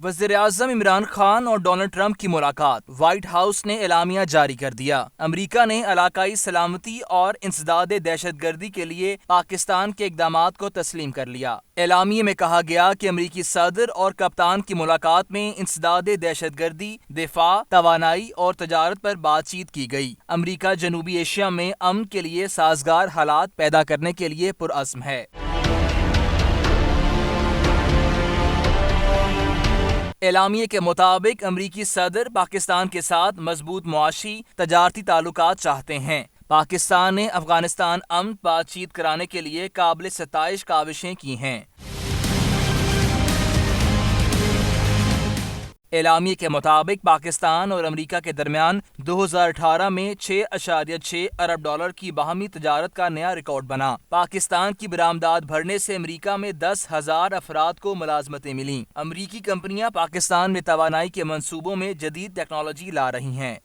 وزیر اعظم عمران خان اور Donald Trump کی ملاقات، وائٹ ہاؤس نے اعلامیہ جاری کر دیا۔ امریکہ نے علاقائی سلامتی اور انسداد دہشت گردی کے لیے پاکستان کے اقدامات کو تسلیم کر لیا۔ اعلامیے میں کہا گیا کہ امریکی صدر اور کپتان کی ملاقات میں انسداد دہشت گردی، دفاع، توانائی اور تجارت پر بات چیت کی گئی۔ امریکہ جنوبی ایشیا میں امن کے لیے سازگار حالات پیدا کرنے کے لیے پرعزم ہے۔ اعلامیے کے مطابق امریکی صدر پاکستان کے ساتھ مضبوط معاشی تجارتی تعلقات چاہتے ہیں۔ پاکستان نے افغانستان امن بات چیت کرانے کے لیے قابل ستائش کاوشیں کی ہیں۔ اعلامیے کے مطابق پاکستان اور امریکہ کے درمیان 2018 میں 6.6 ارب ڈالر کی باہمی تجارت کا نیا ریکارڈ بنا۔ پاکستان کی برآمدات بڑھنے سے امریکہ میں 10,000 افراد کو ملازمتیں ملیں۔ امریکی کمپنیاں پاکستان میں توانائی کے منصوبوں میں جدید ٹیکنالوجی لا رہی ہیں۔